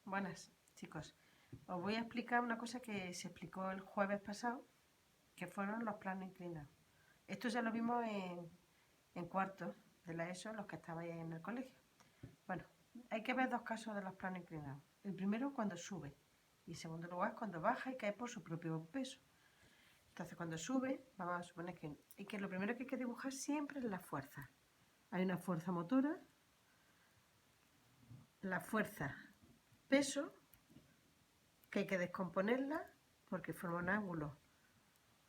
Buenas, chicos. Os voy a explicar una cosa que se explicó el jueves pasado, que fueron los planos inclinados. Esto ya lo vimos en cuarto de la ESO, los que estabais en el colegio. Bueno, hay que ver dos casos de los planos inclinados. El primero cuando sube y en segundo lugar cuando baja y cae por su propio peso. Entonces cuando sube, vamos a suponer que lo primero que hay que dibujar siempre es la fuerza. Hay una fuerza motora, la fuerza peso, que hay que descomponerla porque forma un ángulo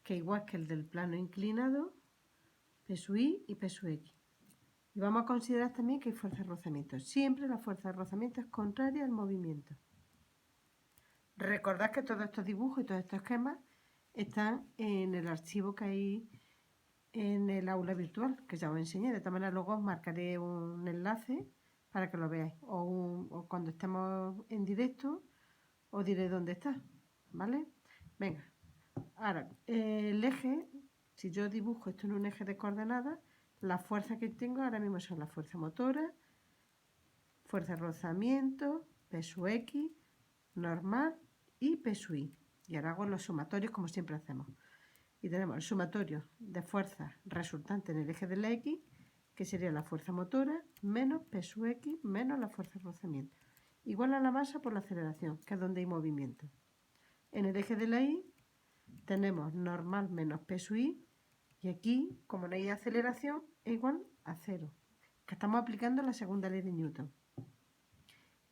que igual que el del plano inclinado, peso Y y peso X. Y vamos a considerar también que hay fuerza de rozamiento. Siempre la fuerza de rozamiento es contraria al movimiento. Recordad que todos estos dibujos y todos estos esquemas están en el archivo que hay en el aula virtual, que ya os enseñé. De todas maneras, luego os marcaré un enlace para que lo veáis. O cuando estemos en directo, os diré dónde está. ¿Vale? Venga. Ahora, el eje, si yo dibujo esto en un eje de coordenadas, las fuerzas que tengo ahora mismo son la fuerza motora, fuerza de rozamiento, peso X, normal y peso Y. Y ahora hago los sumatorios como siempre hacemos. Y tenemos el sumatorio de fuerza resultante en el eje de la X, que sería la fuerza motora, menos peso X, menos la fuerza de rozamiento. Igual a la masa por la aceleración, que es donde hay movimiento. En el eje de la Y tenemos normal menos peso Y, y aquí, como no hay aceleración, es igual a 0, que estamos aplicando la segunda ley de Newton.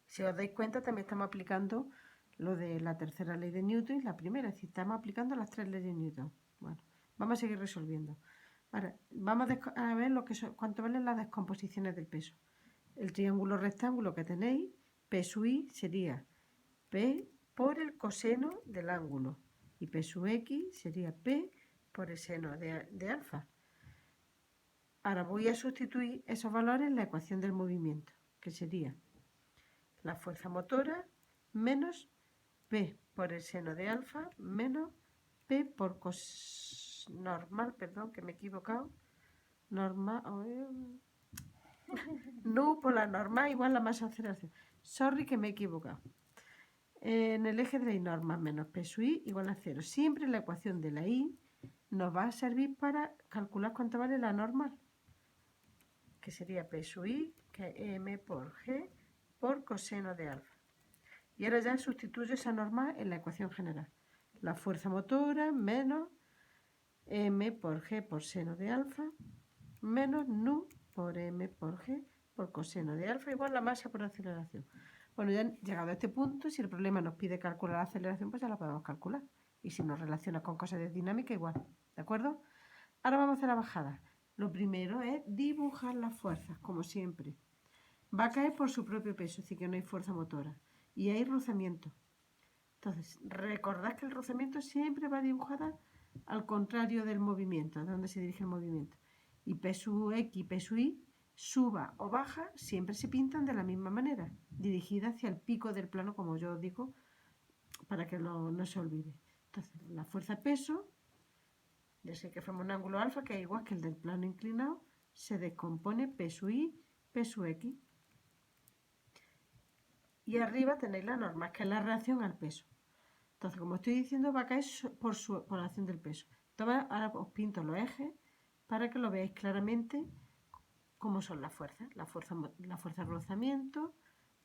Si os dais cuenta, también estamos aplicando lo de la tercera ley de Newton y la primera, es decir, estamos aplicando las tres leyes de Newton. Bueno, vamos a seguir resolviendo. Ahora, vamos a ver cuánto valen las descomposiciones del peso. El triángulo rectángulo que tenéis, peso Y sería P por el coseno del ángulo y peso X sería P por el seno de alfa. Ahora voy a sustituir esos valores en la ecuación del movimiento, que sería la fuerza motora menos P por el seno de alfa menos P por normal, perdón, que me he equivocado, normal, no por la normal igual la masa de aceleración. Sorry que me he equivocado. En el eje de la Y normal menos peso Y igual a 0. Siempre la ecuación de la Y nos va a servir para calcular cuánto vale la normal, que sería peso Y, que es M por G por coseno de alfa. Y ahora ya sustituyo esa normal en la ecuación general. La fuerza motora menos M por G por seno de alfa menos nu por M por G por coseno de alfa igual la masa por aceleración. Bueno, ya llegado a este punto, si el problema nos pide calcular la aceleración, pues ya la podemos calcular. Y si nos relaciona con cosas de dinámica, igual. ¿De acuerdo? Ahora vamos a hacer la bajada. Lo primero es dibujar las fuerzas, como siempre. Va a caer por su propio peso, así que no hay fuerza motora. Y hay rozamiento. Entonces, recordad que el rozamiento siempre va dibujada al contrario del movimiento, de donde se dirige el movimiento. Y peso X y peso Y, suba o baja, siempre se pintan de la misma manera, dirigida hacia el pico del plano, como yo os digo, para que no se olvide. Entonces, la fuerza peso, ya sé que forma un ángulo alfa, que es igual que el del plano inclinado, se descompone peso Y, peso X. Y arriba tenéis la norma, que es la reacción al peso. Entonces, como estoy diciendo, va a caer por la acción del peso. Entonces, ahora os pinto los ejes para que lo veáis claramente cómo son las fuerzas. La fuerza de rozamiento,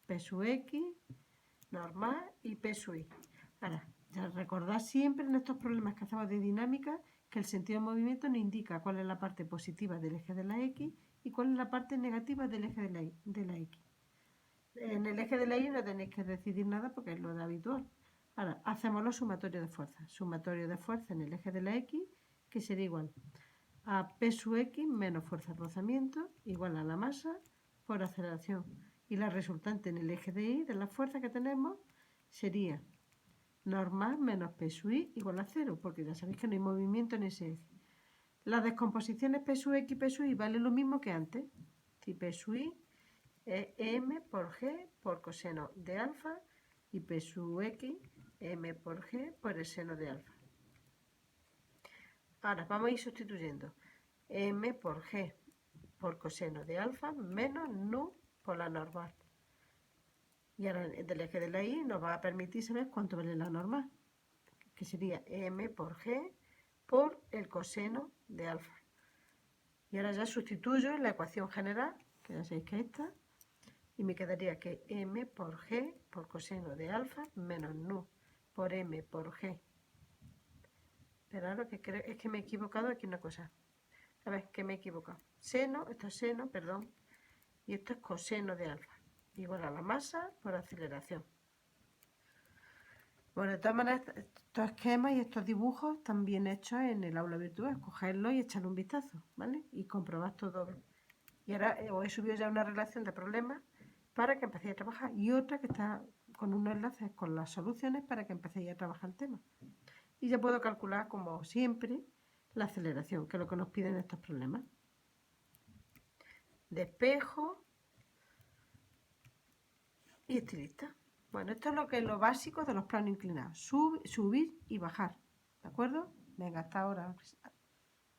peso X, normal y peso Y. Ahora, ya recordad siempre en estos problemas que hacemos de dinámica que el sentido de movimiento nos indica cuál es la parte positiva del eje de la X y cuál es la parte negativa del eje de la X. En el eje de la Y no tenéis que decidir nada porque es lo de habitual. Ahora, hacemos los sumatorios de fuerza. Sumatorio de fuerza en el eje de la X, que sería igual a peso X menos fuerza de rozamiento, igual a la masa por aceleración. Y la resultante en el eje de Y, de la fuerza que tenemos, sería normal menos peso Y igual a 0, porque ya sabéis que no hay movimiento en ese eje. Las descomposiciones peso X y peso Y valen lo mismo que antes. Si peso Y es M por G por coseno de alfa y peso X, M por G por el seno de alfa. Ahora vamos a ir sustituyendo M por G por coseno de alfa menos nu por la normal. Y ahora del eje de la Y nos va a permitir saber cuánto vale la normal, que sería m por g por el coseno de alfa. Y ahora ya sustituyo en la ecuación general, que ya sabéis que es esta, y me quedaría que m por g por coseno de alfa menos nu por m por g. Pero ahora que creo, es que me he equivocado aquí una cosa. A ver, que me he equivocado. Seno, esto es seno, perdón, y esto es coseno de alfa. Igual a la masa por aceleración. Bueno, de todas maneras, estos esquemas y estos dibujos están bien hechos en el aula virtual. Cogerlos y echarle un vistazo, ¿vale? Y comprobar todo. Y ahora os he subido ya una relación de problemas para que empecéis a trabajar y otra que está con unos enlaces con las soluciones para que empecéis a trabajar el tema. Y ya puedo calcular, como siempre, la aceleración, que es lo que nos piden estos problemas. Despejo y estilista. Bueno, esto es lo básico de los planos inclinados. Subir y bajar. ¿De acuerdo? Venga, hasta ahora.